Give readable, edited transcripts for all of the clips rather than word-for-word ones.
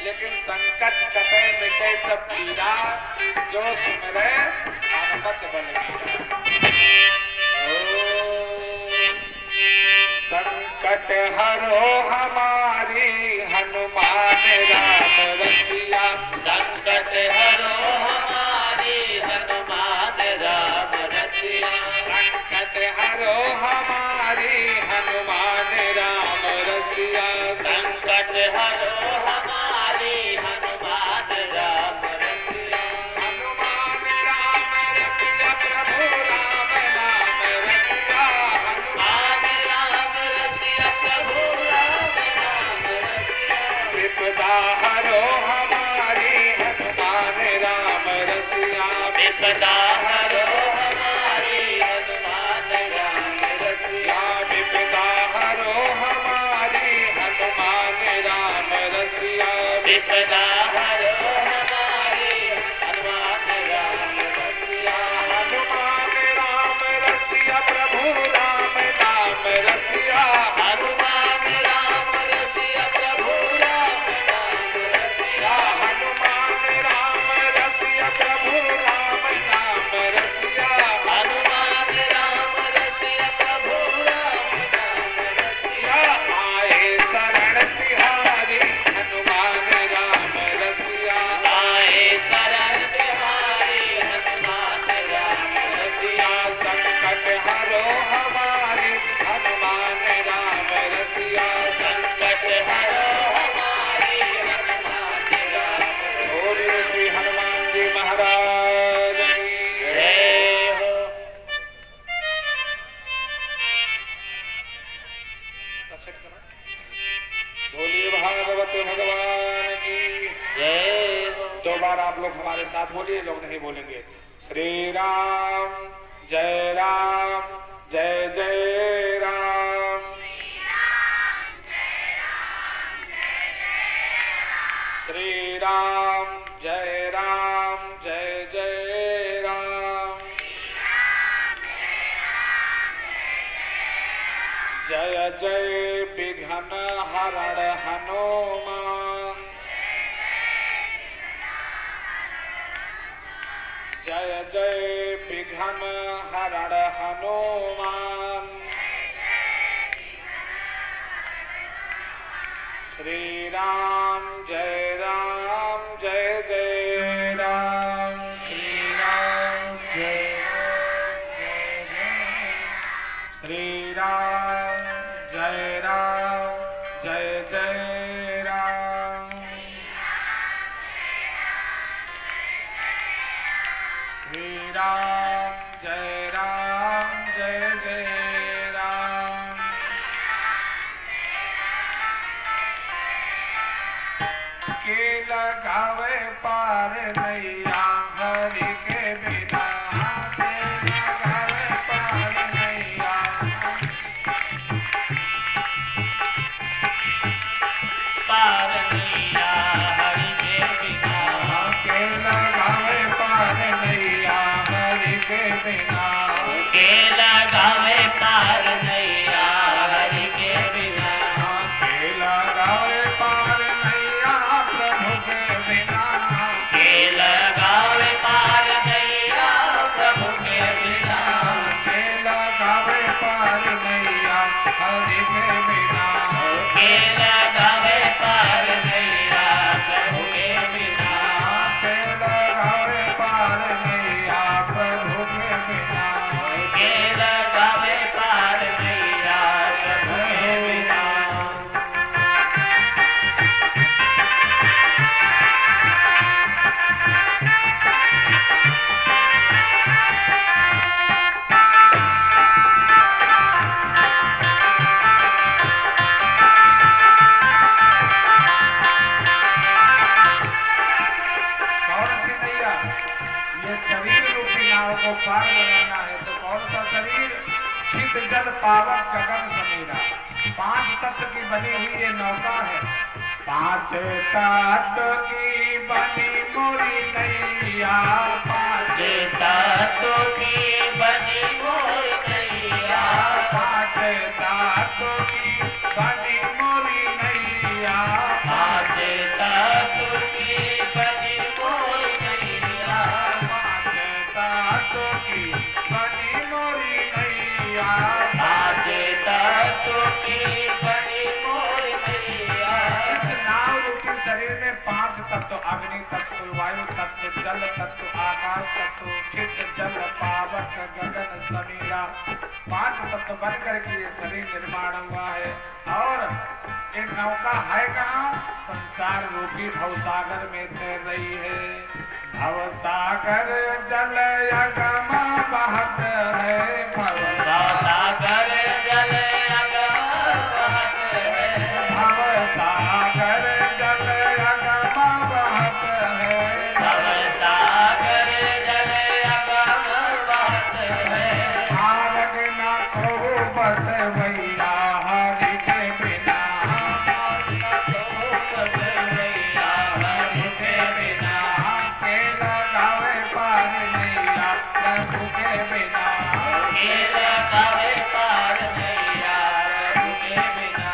लेकिन संकट कटे मिटे सब पीरा, जो सुमरे हनुमत बलबीरा। संकट हरो हमारी हनुमान राम रसिया, संकट हरो हमारी हनुमान राम रसिया, संकट हरो हमारी हनुमान राम रसिया, संकट हरो हमारी हनुमान राम रसिया, हनुमान राम रसिया प्रभु राम नाम रसिया, हनुमान राम रसिया प्रभु राम नाम रसिया, विपदा हरो हमारी हनुमान राम रसिया, विपदा हरो हमारी हनुमान राम रसिया, विपदा हरो हमारी हनुमान राम रसिया, विपदा हरो हमारी हनुमान राम रसिया, हनुमान राम रसिया प्रभु राम नाम रसिया, हनुमान राम रसिया प्रभु राम नाम रसिया, हनुमान राम रसिया प्रभु राम नाम रसिया, हनुमान राम रसिया प्रभु राम नाम रसिया, आए शरण तिहारी हनुमान राम रसिया, आए शरण तिहारी हनुमान राम रसिया, संकट हरो हमारी हनुमान राम रसिया, संकट हरो हमारी हनुमान राम बोलिए श्री हनुमान जी महाराज की जय हो। बोलिए भागवत भगवान की जय हो। दो बार आप लोग हमारे साथ बोलिए, लोग नहीं बोलेंगे। श्री राम जय जय राम, श्री राम जय जय राम, जय जय विघ्न हरण हनुमान, जय जय विघ्न हरण हनुमान, श्री राम जय जय राम, श्री राम जय श्री राम जय जय राम, श्री राम जय जय राम, के लगावे पार नैया हरि के बिना, के लगावे पार नैया, पार नैया हरि के बिना, के लगावे पार नैया हरि के बिना, के लगावे पार नैया हरि के बिना, के लगावे पार नैया प्रभु के बिना, के लगावे पार नैया प्रभु के बिना, के लगावे पार नैया हरि के बिना, के लगावे पार नैया प्रभु के बिना, के लगावे पार नैया प्रभु के बिना, के लगावे पार नैया प्रभु के बिना। कौन सी नैया? ये शरीर रूपी नाव को पार लगाना है तो कौन सा शरीर? छिद जल पावन गगन समीरा, 5 तत्व की बनी हुई ये नौका है। 5 तत्व की बनी मोरी नैया, 5 तत्व की बनी मोर नैया, 5 तत्व की बनी मोरी नैया, 5 तत्व शरीर में 5 तत्व, अग्नि तत्व, वायु तत्व, जल तत्व, आकाश तत्व, चित्त, जल, पावक, गगन, समीरा, 5 तत्व बन करके ये शरीर निर्माण हुआ है। और एक नौका है कहाँ? संसार रूपी भवसागर में तैर रही है। भवसागर जल अगम बहत है, भवसागर जल अगम बहत है, भवसागर जल अगम बहत है, भवसागर जल अगम बहत है। मार्ग न को बस भैया हरि के बिना, हरि के बिना, के लगावे पार नैया प्रभु के बिना, के लगावे पार नैया प्रभु के बिना।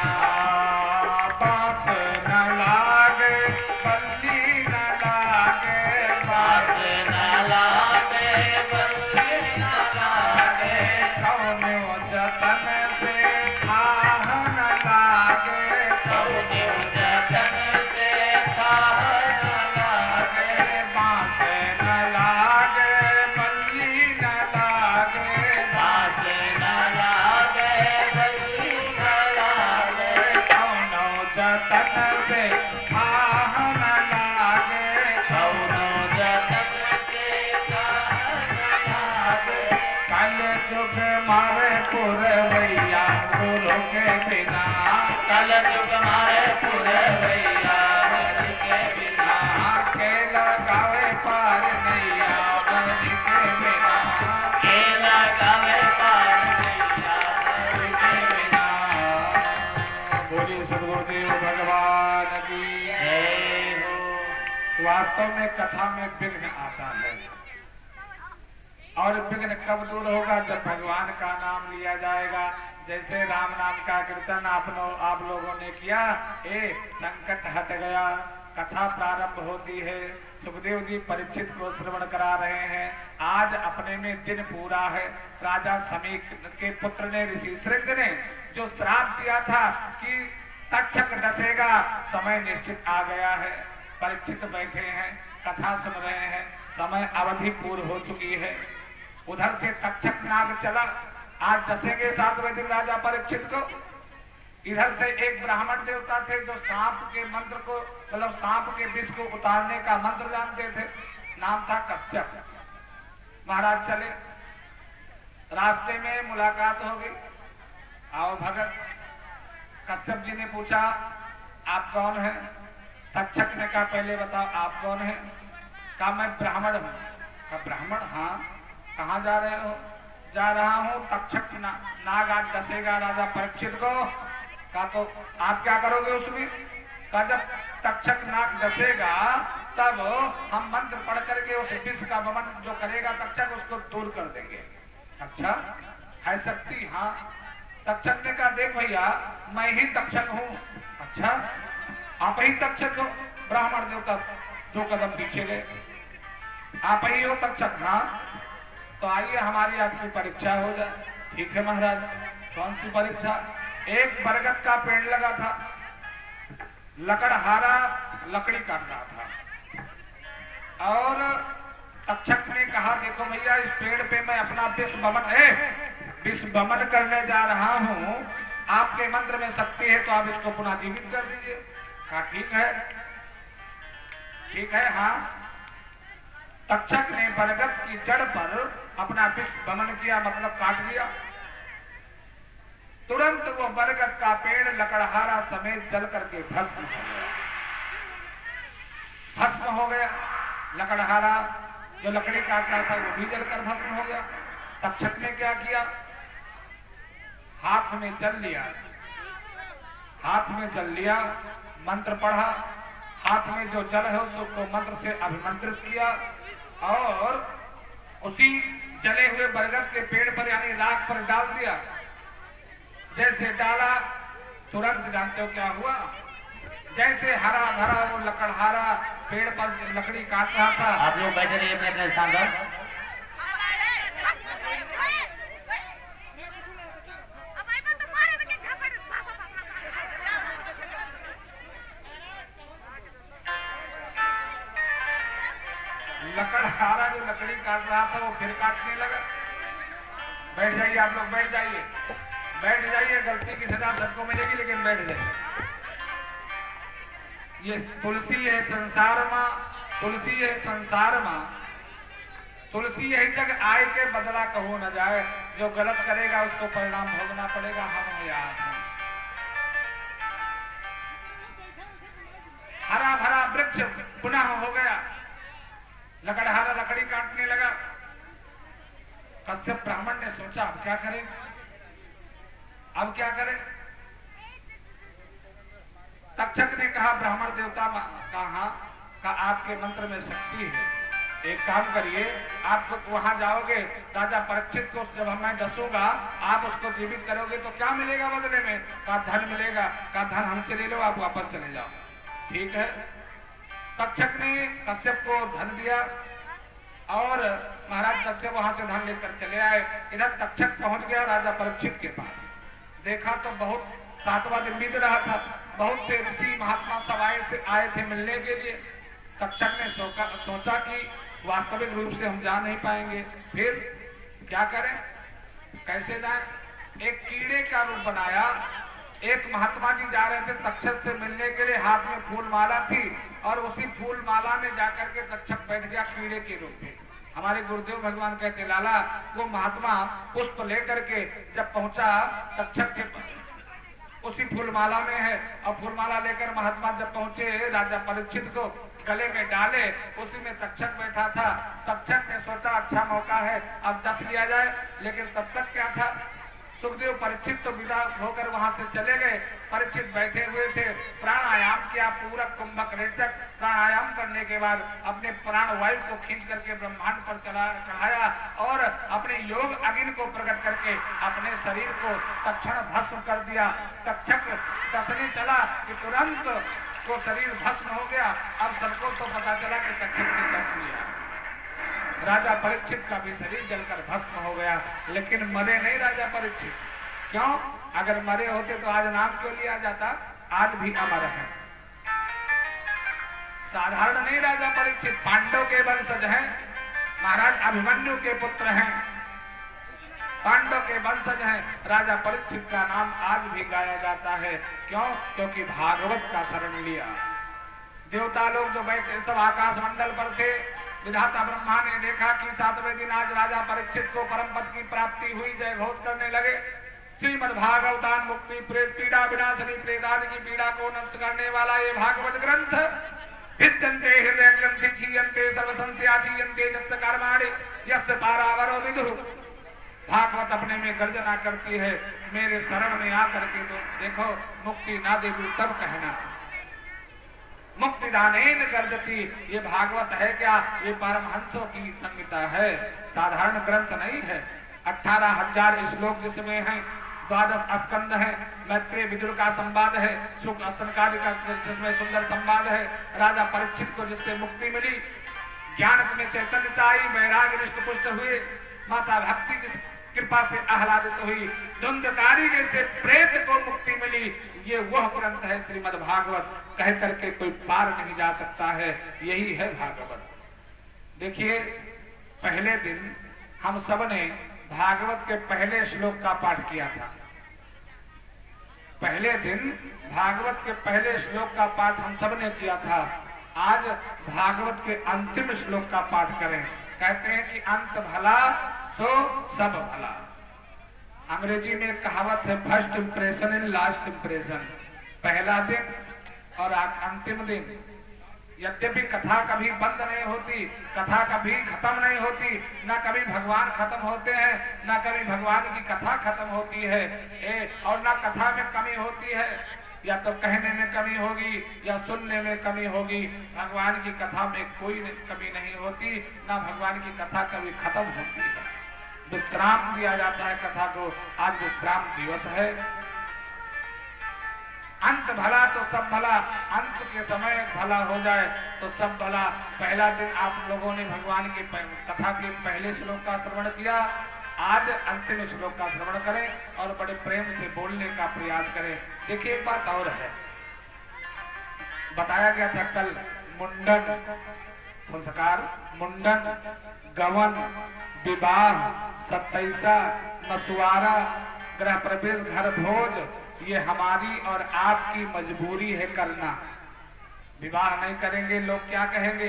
बांस न लागे बल्ली न लागे, बाँस न लागे बल्ली न लागे, कौनो जतन से आह न लागे, कौनो जतन से थाह न लागे, बांस न लागे बल्ली न लागे, बाँस न लागे बल्ली न लागे, कौनो जतन से आह न लागे, कौनो जतन से थाह न लागे। कल जुग मारे पुरवैया गुरु के बिना, कल जुग मारे पुरवैया हरि के बिना, के लगावे पार नैया हरि के बिना, के लगावे पार नैया हरि के बिना। बोलिए सदगुरुदेव भगवान की। जय हो। वास्तव में कथा में विघ्न आता है, और विघ्न कब दूर होगा? जब भगवान का नाम लिया जाएगा। जैसे राम नाम का कीर्तन आप लोगों ने किया, संकट हट गया, कथा प्रारंभ होती है। सुखदेव जी परीक्षित को श्रवण करा रहे हैं। आज अपने में दिन पूरा है। राजा समीक के पुत्र ने, ऋषि श्रृंग ने जो श्राप दिया था कि तक्षक डसेगा, समय निश्चित आ गया है। परीक्षित बैठे हैं, कथा सुन रहे हैं, समय अवधि पूर्ण हो चुकी है। उधर से तक्षक नाग चला, आज डसेंगे 7वें दिन राजा परीक्षित को। इधर से एक ब्राह्मण देवता थे जो सांप के मंत्र को, मतलब सांप के विष को उतारने का मंत्र जानते थे, नाम था कश्यप। महाराज चले, रास्ते में मुलाकात हो गई। आओ भगत। कश्यप जी ने पूछा, आप कौन हैं? तक्षक ने कहा, पहले बताओ आप कौन हैं? कहा, मैं ब्राह्मण हूँ। कहा, ब्राह्मण? हाँ। कहाँ जा रहे हो? जा रहा हूँ तक्षक नाग आज डसेगा राजा परीक्षित को। कहा, तो आप क्या करोगे उसमें? कहा, जब तक्षक नाग डसेगा तब हम मंत्र पढ़ करके उस विष का वमन जो करेगा तक्षक, उसको दूर कर देंगे। अच्छा, है शक्ति? हाँ। तक्षक ने कहा, देख भैया, मैं ही तक्षक हूँ। अच्छा, आप ही तक्षक हो? ब्राह्मण देवता 2 कदम पीछे गए। आप ही हो तक्षक? हाँ। तो आइए हमारी आपकी परीक्षा हो जाए। ठीक है महाराज। कौन सी परीक्षा? एक बरगद का पेड़ लगा था, लकड़हारा लकड़ी काट रहा था, और तक्षक ने कहा, देखो भैया, इस पेड़ पे मैं अपना विष वमन करने जा रहा हूँ, आपके मंत्र में शक्ति है तो आप इसको पुनः जीवित कर दीजिए। कहा, ठीक है, ठीक है। हाँ। तक्षक ने बरगद की जड़ पर अपना विष वमन किया, मतलब काट दिया। तुरंत वो बरगद का पेड़ लकड़हारा समेत जल करके भस्म हो गया। भस्म हो गया। लकड़हारा जो लकड़ी काट रहा था वो भी जलकर भस्म हो गया। तक्षक ने क्या किया? हाथ में जल लिया, हाथ में जल लिया, मंत्र पढ़ा, हाथ में जो जल है उसको मंत्र से अभिमंत्रित किया और उसी जले हुए बरगद के पेड़ पर यानी राख पर डाल दिया। जैसे डाला तुरंत जानते हो क्या हुआ? जैसे हरा भरा वो लकड़हारा पेड़ पर लकड़ी काट रहा था। आप लोग बैठे रहिए अपने अपने स्थान पर। लकड़हारा जो लकड़ी काट रहा था वो फिर काटने लगा। बैठ जाइए आप लोग, बैठ जाइए, बैठ जाइए, गलती की सजा सबको मिलेगी लेकिन बैठ जाइए। ये तुलसी है संसार मां, तुलसी है संसार मां, तुलसी यही तक आय के बदला कहो न जाए, जो गलत करेगा उसको परिणाम भोगना पड़ेगा। हम याद हैं हरा भरा वृक्ष पुनः हो गया, लकड़हारा लकड़ी काटने लगा। कश्यप ब्राह्मण ने सोचा अब क्या करें, अब क्या करें। तक्षक ने कहा ब्राह्मण देवता का आपके मंत्र में शक्ति है, एक काम करिए, आप वहां जाओगे, राजा परीक्षित को जब मैं डसूंगा आप उसको जीवित करोगे तो क्या मिलेगा बदले में? का धन मिलेगा, का धन हमसे ले लो, आप वापस चले जाओ। ठीक है। तक्षक ने कश्यप को धन दिया और महाराज कश्यप वहां से धन लेकर चले आए। इधर तक्षक पहुंच गया राजा परीक्षित के पास, देखा तो बहुत 7वां दिन बीत रहा था, बहुत से ऋषि महात्मा सब आए थे मिलने के लिए। तक्षक ने सोचा कि वास्तविक रूप से हम जा नहीं पाएंगे, फिर क्या करें, कैसे जाएं? एक कीड़े का रूप बनाया। एक महात्मा जी जा रहे थे तक्षक से मिलने के लिए, हाथ में फूल माला थी और उसी फूल माला में जाकर के तक्षक बैठ गया कीड़े के रूप में। हमारे गुरुदेव भगवान कहते लाला, वो महात्मा पुष्प लेकर के जब पहुंचा तक्षक के उसी फूलमाला में है, और फूलमाला लेकर महात्मा जब पहुंचे राजा परीक्षित को गले में डाले, उसी में तक्षक बैठा था। तक्षक ने सोचा अच्छा मौका है, अब 10 लिया जाए, लेकिन तब तक क्या था, सुखदेव परीक्षित तो विदा होकर वहां से चले गए। परीक्षित बैठे हुए थे, प्राणायाम किया, पूरक कुंभक रेचक। प्राणायाम करने के बाद अपने प्राण वायु को खींच करके ब्रह्मांड पर चढ़ाया और अपने योग अग्नि को प्रकट करके अपने शरीर को तक्षण भस्म कर दिया। तक्षक डसने चला कि तुरंत वो शरीर भस्म हो गया। अब सबको तो पता चला कि तक्षक ने डस लिया। राजा परीक्षित का भी शरीर जलकर भस्म हो गया, लेकिन मरे नहीं राजा परीक्षित। क्यों? अगर मरे होते तो आज नाम क्यों लिया जाता? आज भी अमर है। साधारण नहीं राजा परीक्षित, पांडव के वंशज हैं, महाराज अभिमन्यु के पुत्र हैं, पांडव के वंशज हैं। राजा परीक्षित का नाम आज भी गाया जाता है। क्यों? क्योंकि भागवत का शरण लिया। देवता लोग जो बैठे सब आकाश मंडल पर थे, विधाता ब्रह्मा ने देखा कि 7वें दिन आज राजा परीक्षित को परम पद की प्राप्ति हुई, जय घोष करने लगे। श्रीमद् भागवतान मुक्ति प्रेत पीड़ा विनाशनी, प्रेतादि की पीड़ा को नष्ट करने वाला ये भागवत ग्रंथ, विद्यन्ते हृदय ग्रंथि क्षीयन्ते सर्व संशया क्षीयन्ते यस्य कर्माणि यस्य पारावरो विदुः। भागवत अपने में गर्जना करती है, मेरे शरण में आकर के तो देखो मुक्ति ना देवी तब कहना। मुक्तिदानेन गर्जति, ये भागवत है क्या? ये परमहंसों की संहिता है, साधारण ग्रंथ नहीं है। 18,000 श्लोक जिसमें हैं, 12 स्कंद है, मैत्रेय विदुर का संवाद है, शुक असनकादि का जिसमें सुंदर संवाद है। राजा परीक्षित को जिससे मुक्ति मिली, ज्ञान में चैतन्यता आई, वैराग्य हृष्ट पुष्ट हुए, माता भक्ति जिस कृपा से आह्लादित हुई, धुंधकारी जैसे प्रेत को मुक्ति मिली, ये वह ग्रंथ है श्रीमद् भागवत। कह करके कोई पार नहीं जा सकता है, यही है भागवत। देखिए पहले दिन हम सब ने भागवत के पहले श्लोक का पाठ किया था। पहले दिन भागवत के पहले श्लोक का पाठ हम सब ने किया था। आज भागवत के अंतिम श्लोक का पाठ करें। कहते हैं कि अंत भला सो सब भला। अंग्रेजी में कहावत है first impression in last impression. पहला दिन और अंतिम दिन। यद्यपि कथा कभी बंद नहीं होती, कथा कभी खत्म नहीं होती, न कभी भगवान खत्म होते हैं, न कभी भगवान की कथा खत्म होती है, और न कथा में कमी होती है। या तो कहने में कमी होगी या सुनने में कमी होगी। भगवान की कथा में कोई कमी नहीं होती, न भगवान की कथा कभी खत्म होती है। विश्राम दिया जाता है कथा को। आज विश्राम दिवस है। अंत भला तो सब भला, अंत के समय भला हो जाए तो सब भला। पहला दिन आप लोगों ने भगवान की कथा के पहले श्लोक का श्रवण किया, आज अंतिम श्लोक का श्रवण करें और बड़े प्रेम से बोलने का प्रयास करें। देखिए एक बात और है, बताया गया था कल मुंडन संस्कार मुंडन, गवन, विवाह, सत्तैसा, मसुआरा, गृह प्रवेश, घर भोज, ये हमारी और आपकी मजबूरी है करना। विवाह नहीं करेंगे लोग क्या कहेंगे,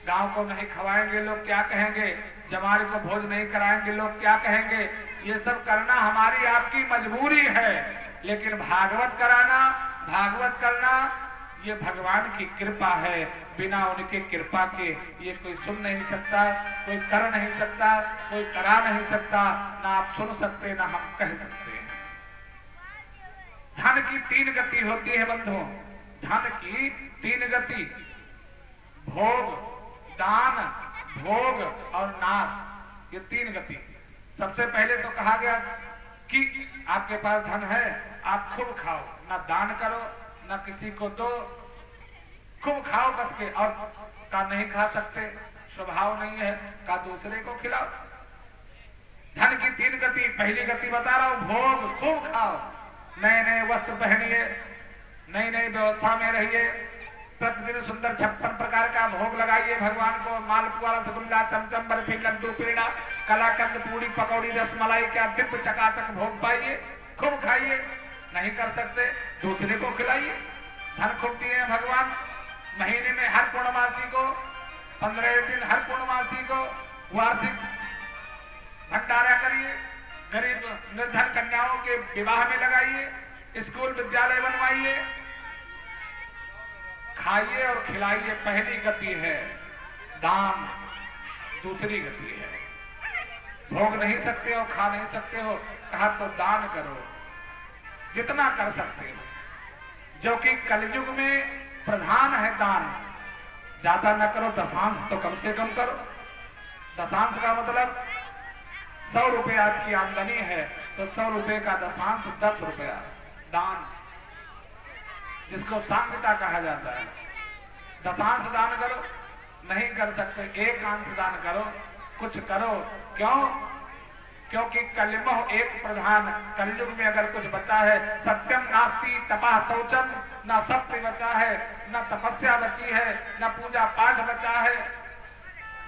गांव को नहीं खवाएंगे लोग क्या कहेंगे, जमारे को भोज नहीं कराएंगे लोग क्या कहेंगे। ये सब करना हमारी आपकी मजबूरी है, लेकिन भागवत कराना, भागवत करना ये भगवान की कृपा है। बिना उनके कृपा के ये कोई सुन नहीं सकता, कोई कर नहीं सकता, कोई करा नहीं सकता, ना आप सुन सकते ना हम कह सकते हैं। धन की 3 गति होती है बंधुओं, धन की 3 गति, भोग, दान, भोग और नाश, ये 3 गति। सबसे पहले तो कहा गया कि आपके पास धन है, आप खूब खाओ, ना दान करो ना किसी को दो, खूब खाओ बस के, और का नहीं खा सकते, स्वभाव नहीं है, का दूसरे को खिलाओ। धन की 3 गति, पहली गति बता रहा हूं, भोग, खूब खाओ, नए नए वस्त्र पहनिए, नई नई व्यवस्था में रहिए, प्रतिदिन सुंदर 56 प्रकार का भोग लगाइए भगवान को, मालपुआ, रसगुल्ला, चमचम, बर्फी, लड्डू, पेड़ा, कलाकंद, पूड़ी, पकौड़ी, रसमलाई का दिव्य चकाचक भोग पाइए, खूब खाइए। नहीं कर सकते दूसरे को खिलाइए। धन खूब दिए भगवान, महीने में हर पूर्णमासी को 15 दिन, हर पूर्णमासी को वार्षिक भंडारा करिए, गरीब निर्धन कन्याओं के विवाह में लगाइए, स्कूल विद्यालय बनवाइए, खाइए और खिलाइए। पहली गति है दान, दूसरी गति है भोग नहीं सकते हो, खा नहीं सकते हो, कहा तो दान करो, जितना कर सकते हो, जो कि कलयुग में प्रधान है दान। ज्यादा न करो, दशांश तो कम से कम करो। दशांश का मतलब 100 रुपए आपकी आमदनी है तो 100 रुपए का दशांश 10 रुपया दान, जिसको सांगता कहा जाता है। दशांश दान करो, नहीं कर सकते 1 अंश दान करो, कुछ करो। क्यों? क्योंकि कलिमह एक प्रधान, कलयुग में अगर कुछ बचा है, सत्यम नास्ति तपः शौचम, न सत्य बचा है, न तपस्या बची है, न पूजा पाठ बचा है।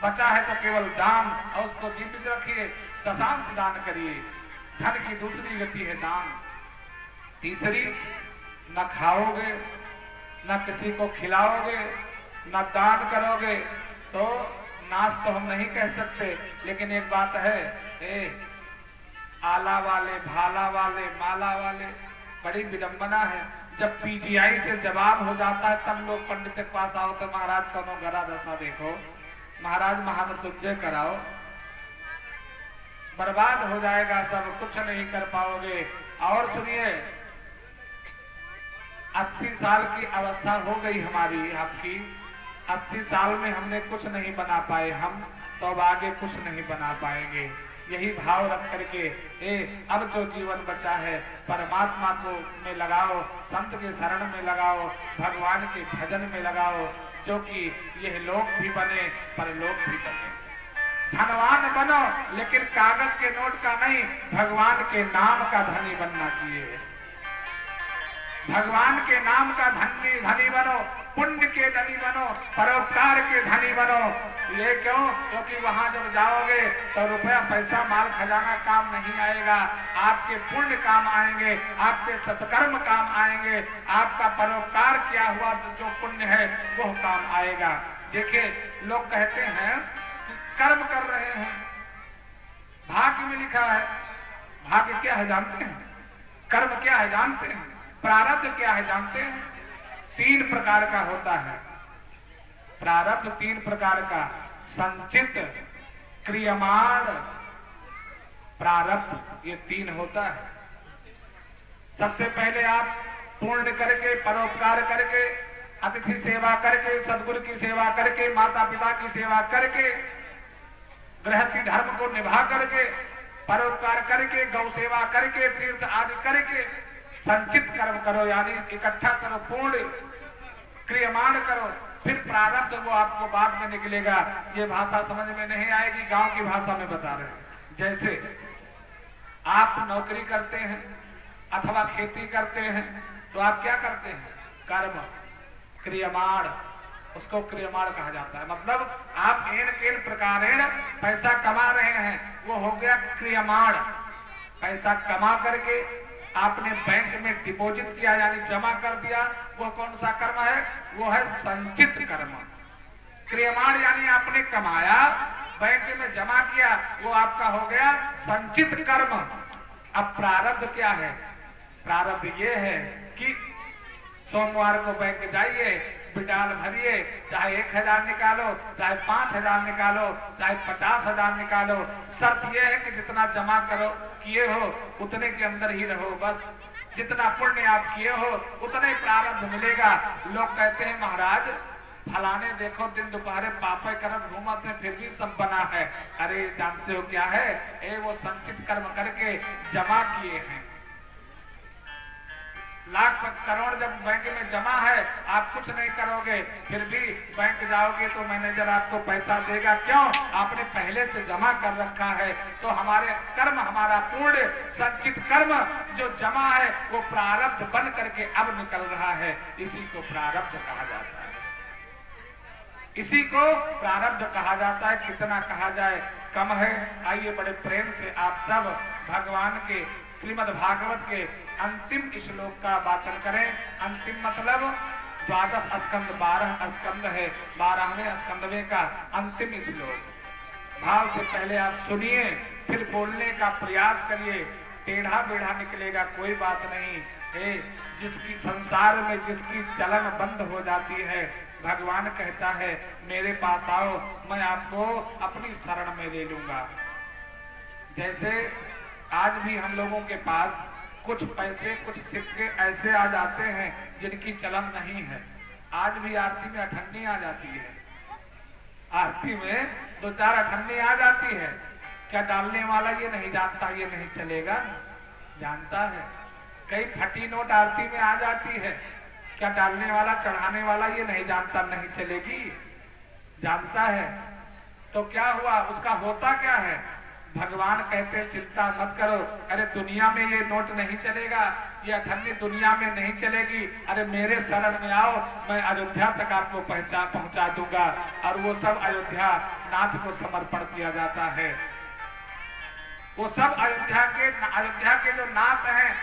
बचा है तो केवल दान, और उसको जीवित रखिए, दशांश दान करिए। धन की दूसरी गति है दान। तीसरी, न खाओगे, न किसी को खिलाओगे, न दान करोगे तो नाश तो हम नहीं कह सकते, लेकिन एक बात है, आला वाले, भाला वाले, माला वाले, बड़ी विडंबना है। जब पीजीआई से जवाब हो जाता है तब लोग पंडित के पास आओ तो महाराज कौनो गरा दशा देखो, महाराज महामृत्युंजय कराओ, बर्बाद हो जाएगा सब, कुछ नहीं कर पाओगे। और सुनिए, 80 साल की अवस्था हो गई हमारी, आपकी 80 साल में हमने कुछ नहीं बना पाए, हम तो अब आगे कुछ नहीं बना पाएंगे। यही भाव रख करके अब जो जीवन बचा है परमात्मा को में लगाओ, संत के शरण में लगाओ, भगवान के भजन में लगाओ, जो कि यह लोक भी बने परलोक भी बने। धनवान बनो, लेकिन कागज के नोट का नहीं, भगवान के नाम का धनी बनना चाहिए। भगवान के नाम का धनी बनो, पुण्य के धनी बनो, परोपकार के धनी बनो। ये क्यों? क्योंकि वहां जब जाओगे तो रुपया पैसा माल खजाना काम नहीं आएगा, आपके पुण्य काम आएंगे, आपके सत्कर्म काम आएंगे, आपका परोपकार किया हुआ जो पुण्य है वो काम आएगा। देखिए, लोग कहते हैं कि कर्म कर रहे हैं, भाग्य में लिखा है। भाग्य क्या है जानते हैं? कर्म क्या है जानते हैं? प्रारब्ध क्या है जानते हैं? 3 प्रकार का होता है प्रारब्ध, 3 प्रकार का, संचित, क्रियमाण, प्रारब्ध, ये 3 होता है। सबसे पहले आप पूर्ण करके, परोपकार करके, अतिथि सेवा करके, सदगुरु की सेवा करके, माता पिता की सेवा करके, गृहस्थी धर्म को निभा करके, परोपकार करके, गौ सेवा करके, तीर्थ आदि करके संचित कर्म करो, यानी इकट्ठा करो, पूर्ण क्रियमाण करो, फिर प्रारब्ध वो आपको बाद में निकलेगा। ये भाषा समझ में नहीं आएगी, गांव की भाषा में बता रहे हैं। जैसे आप नौकरी करते हैं अथवा खेती करते हैं तो आप क्या करते हैं? कर्म, क्रियमाण, उसको क्रियमाण कहा जाता है। मतलब आप एन केन प्रकारेण पैसा कमा रहे हैं, वो हो गया क्रियमाण। पैसा कमा करके आपने बैंक में डिपॉजिट किया यानी जमा कर दिया, वो कौन सा कर्म है? वो है संचित कर्म। क्रियमाण यानी आपने कमाया, बैंक में जमा किया, वो आपका हो गया संचित कर्म। अब प्रारब्ध क्या है? प्रारब्ध ये है कि सोमवार को बैंक जाइए, बिटाल भरिए, चाहे 1000 निकालो, चाहे 5000 निकालो, चाहे 50,000 निकालो। शर्त यह है कि जितना जमा करो किए हो उतने के अंदर ही रहो। बस जितना पुण्य आप किए हो उतना ही प्रारब्ध मिलेगा। लोग कहते हैं महाराज फलाने देखो दिन दोपहरे पापे करत घूमत है फिर भी सब बना है। अरे जानते हो क्या है? वो संचित कर्म करके जमा किए हैं। लाख करोड़ जब बैंक में जमा है, आप कुछ नहीं करोगे, फिर भी बैंक जाओगे तो मैनेजर आपको पैसा देगा। क्यों? आपने पहले से जमा कर रखा है। तो हमारे कर्म, हमारा पूर्ण संचित कर्म जो जमा है वो प्रारब्ध बन करके अब निकल रहा है। इसी को प्रारब्ध कहा जाता है। इसी को प्रारब्ध कहा जाता है। कितना कहा जाए कम है। आइए बड़े प्रेम से आप सब भगवान के श्रीमद् भागवत के अंतिम श्लोक का वाचन करें। अंतिम मतलब 12 स्कंद 12 स्कंद है, 12वें स्कंद में का अंतिम श्लोक। भाव से पहले आप सुनिए, फिर बोलने का प्रयास करिए। टेढ़ा बेढ़ा निकलेगा कोई बात नहीं। जिसकी संसार में जिसकी चलन बंद हो जाती है, भगवान कहता है मेरे पास आओ, मैं आपको अपनी शरण में ले लूंगा। जैसे आज भी हम लोगों के पास कुछ पैसे, कुछ सिक्के ऐसे आ जाते हैं जिनकी चलन नहीं है। आज भी आरती में अठन्नी आ जाती है, आरती में 2-4 अठन्नी आ जाती है। क्या डालने वाला ये नहीं जानता ये नहीं चलेगा? जानता है। कई फटी नोट आरती में आ जाती है। क्या डालने वाला चढ़ाने वाला ये नहीं जानता नहीं चलेगी? जानता है। तो क्या हुआ? उसका होता क्या है? भगवान कहते हैं चिंता मत करो। अरे दुनिया में ये नोट नहीं चलेगा, ये अठन्नी दुनिया में नहीं चलेगी। अरे मेरे शरण में आओ, मैं अयोध्या तक आपको पहुंचा दूंगा। और वो सब अयोध्या नाथ को समर्पण किया जाता है। वो सब अयोध्या के जो नाथ हैं,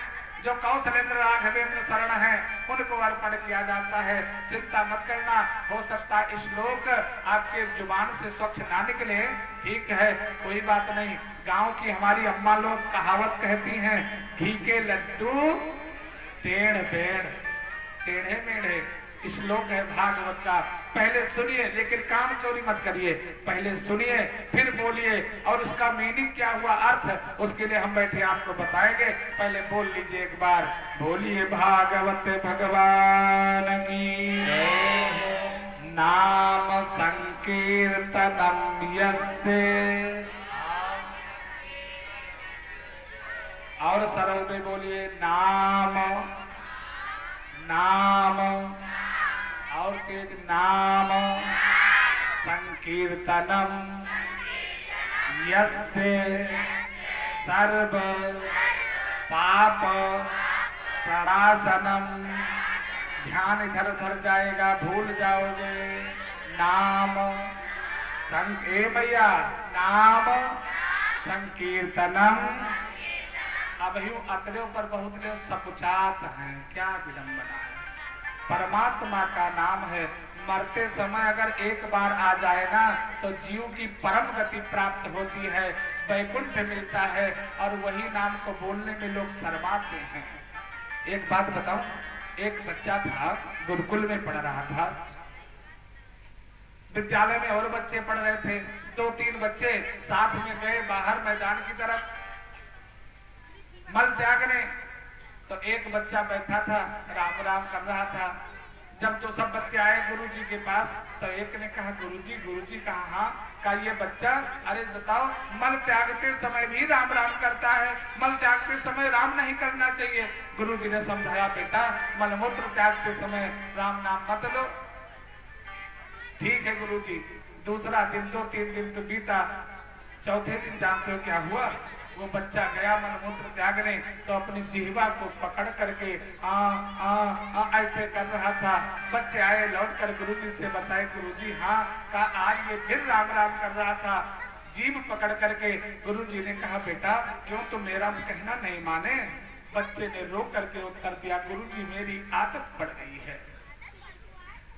जो कौशलेंद्र राघवेंद्र शरण है, उनको अर्पण किया जाता है। चिंता मत करना। हो सकता है श्लोक आपके जुबान से स्वच्छ ना निकले, ठीक है, कोई बात नहीं। गांव की हमारी अम्मा लोग कहावत कहती हैं, घी के लड्डू टेढ़ बेढ़, टेढ़े मेढ़े। श्लोक है भागवत का। पहले सुनिए, लेकिन काम चोरी मत करिए। पहले सुनिए फिर बोलिए, और उसका मीनिंग क्या हुआ, अर्थ, उसके लिए हम बैठे आपको बताएंगे। पहले बोल लीजिए एक बार, बोलिए भागवत भगवान की नाम संकीर्तनम यस्य। और सरल में बोलिए नाम, नाम, और तेज नाम संकीर्तनम यस्य सर्व पाप प्रणाशनम। ध्यान इधर उधर जाएगा, भूल जाओगे। नाम भैया नाम संकीर्तनम। अब यूं अतरे पर बहुत लोग सपुचात हैं, क्या विडंबना है। परमात्मा का नाम है। मरते समय अगर एक बार आ जाए ना तो जीव की परम गति प्राप्त होती है, वैकुंठ मिलता है। और वही नाम को बोलने में लोग शर्माते हैं। एक बात बताऊं, एक बच्चा था, गुरुकुल में पढ़ रहा था। विद्यालय में और बच्चे पढ़ रहे थे। 2-3 बच्चे साथ में गए बाहर मैदान की तरफ मल त्यागने। तो एक बच्चा बैठा था, राम राम कर रहा था। जब तो सब बच्चे आए गुरुजी के पास, तो एक ने कहा गुरुजी कहा हाँ का ये बच्चा, अरे बताओ मल त्यागते समय भी राम राम करता है, मल त्यागते समय राम नहीं करना चाहिए। गुरुजी ने समझाया बेटा मलमूत्र त्यागते समय राम नाम मत लो। ठीक है गुरुजी। दूसरा दिन 2-3 दिन तो बीता। चौथे दिन जानते हो क्या हुआ? वो बच्चा गया मलमूत्र त्यागने, तो अपनी जिह्वा को पकड़ करके ऐसे कर रहा था। बच्चे आए, लौट कर गुरुजी से बताए, गुरुजी हाँ का आज ये फिर राम राम कर रहा था जीभ पकड़ करके। गुरुजी ने कहा बेटा क्यों तुम मेरा कहना नहीं माने? बच्चे ने रो करके उत्तर दिया, गुरुजी मेरी आदत पड़ गई है,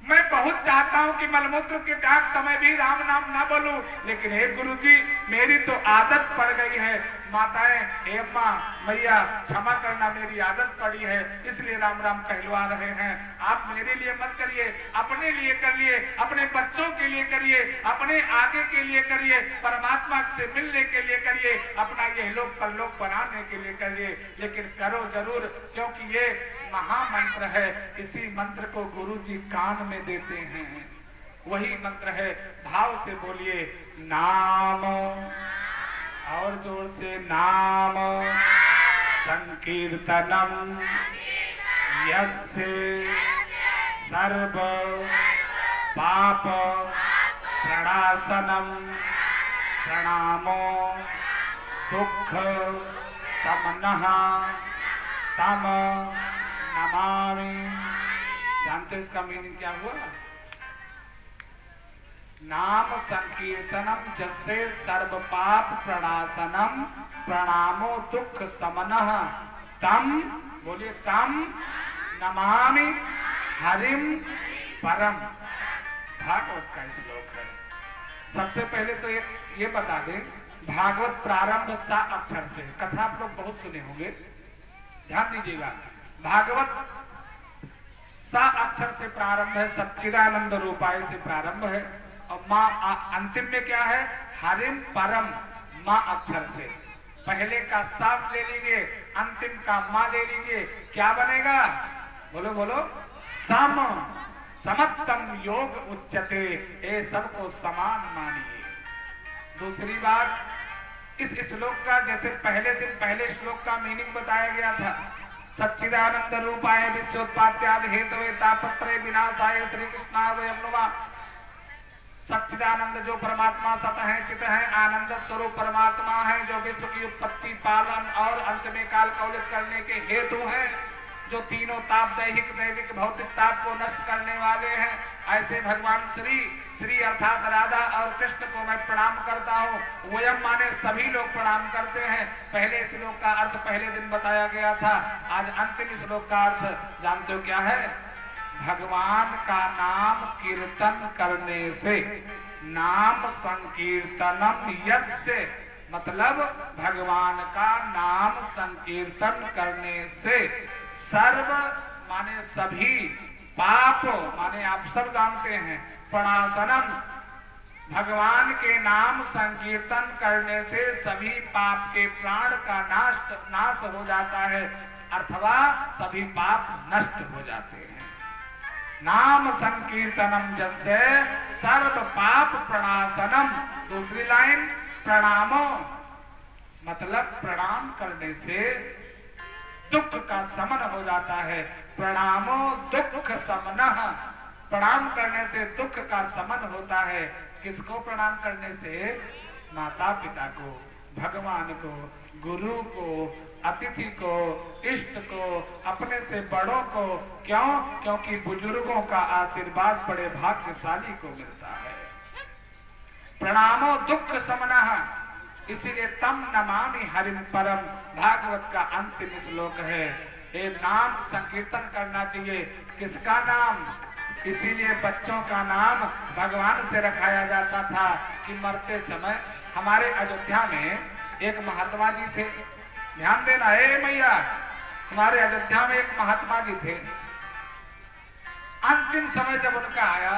मैं बहुत चाहता हूं कि मलमूत्र के त्याग समय भी राम नाम ना बोलूं, लेकिन हे गुरुजी मेरी तो आदत पड़ गई है। माताएं, हे अम्मा, मैया क्षमा करना, मेरी आदत पड़ी है इसलिए राम राम कहलवा रहे हैं। आप मेरे लिए मत करिए, अपने लिए करिए, अपने बच्चों के लिए करिए, अपने आगे के लिए करिए, परमात्मा से मिलने के लिए करिए, अपना ये लोक परलोक बनाने के लिए करिए, लेकिन करो जरूर, क्योंकि ये महामंत्र है। इसी मंत्र को गुरुजी कान में देते हैं, वही मंत्र है। भाव से बोलिए नाम, और जोर से नाम संकीर्तनम यस्य सर्व पाप प्रणाशनम प्रणामो दुख समनः तम नमामि। जानते हो इसका मीनिंग क्या हुआ? नाम संकीर्तनम जस्से सर्व पाप प्रणाशनम प्रणामो दुख समनः तम, बोलिए तम नमामि हरिम परम। भागवत का श्लोक है। सबसे पहले तो ये बता दें, भागवत प्रारंभ सा अक्षर से, कथा आप लोग बहुत सुने होंगे, ध्यान दीजिएगा। भागवत सा अक्षर से प्रारंभ है, सच्चिदानंद रूपाय से प्रारंभ है, और माँ अंतिम में क्या है? हरिम परम, माँ अक्षर से। पहले का साफ ले लीजिए, अंतिम का माँ ले लीजिए, क्या बनेगा? बोलो बोलो, सम समत्तम योग उच्चते, ये सबको समान मानिए। दूसरी बात, इस श्लोक का जैसे पहले दिन पहले श्लोक का मीनिंग बताया गया था, सच्चिदानंद रूपाय विश्वोत्पत्त्यादि हेतवे तापत्रय विनाशाय श्री कृष्णाय नमः। सच्चिदानंद जो परमात्मा सत है, चित है, आनंद स्वरूप परमात्मा है, जो विश्व की उत्पत्ति, पालन और अंत में काल कौलित करने के हेतु हैं, जो तीनों ताप, दैहिक दैविक भौतिक ताप को नष्ट करने वाले हैं, ऐसे भगवान श्री अर्थात राधा और कृष्ण को मैं प्रणाम करता हूँ। वयम माने सभी लोग प्रणाम करते हैं। पहले श्लोक का अर्थ पहले दिन बताया गया था, आज अंतिम श्लोक का अर्थ जानते हो क्या है? भगवान का नाम कीर्तन करने से, नाम संकीर्तनम यस्य, मतलब भगवान का नाम संकीर्तन करने से सर्व माने सभी, पाप माने आप सब जानते हैं, प्रणाशनम भगवान के नाम संकीर्तन करने से सभी पाप के प्राण का नाश हो जाता है, अथवा सभी पाप नष्ट हो जाते हैं। नाम संकीर्तनम जैसे सर्व पाप प्रणाशनम। दूसरी लाइन, प्रणामो मतलब प्रणाम करने से दुख का शमन हो जाता है। प्रणामो दुख शमनः, प्रणाम करने से दुख का शमन होता है। किसको प्रणाम करने से? माता पिता को, भगवान को, गुरु को, अतिथि को, इष्ट को, अपने से बड़ों को। क्यों? क्योंकि बुजुर्गों का आशीर्वाद बड़े भाग्यशाली को मिलता है। प्रणामो दुख शमनः, इसीलिए तम नमामि हरिम परम, भागवत का अंतिम श्लोक है। ये नाम संकीर्तन करना चाहिए। किसका नाम? इसीलिए बच्चों का नाम भगवान से रखाया जाता था कि मरते समय। हमारे अयोध्या में एक महात्मा जी थे, ध्यान देना हे मैया, हमारे अयोध्या में एक महात्मा जी थे। अंतिम समय जब उनका आया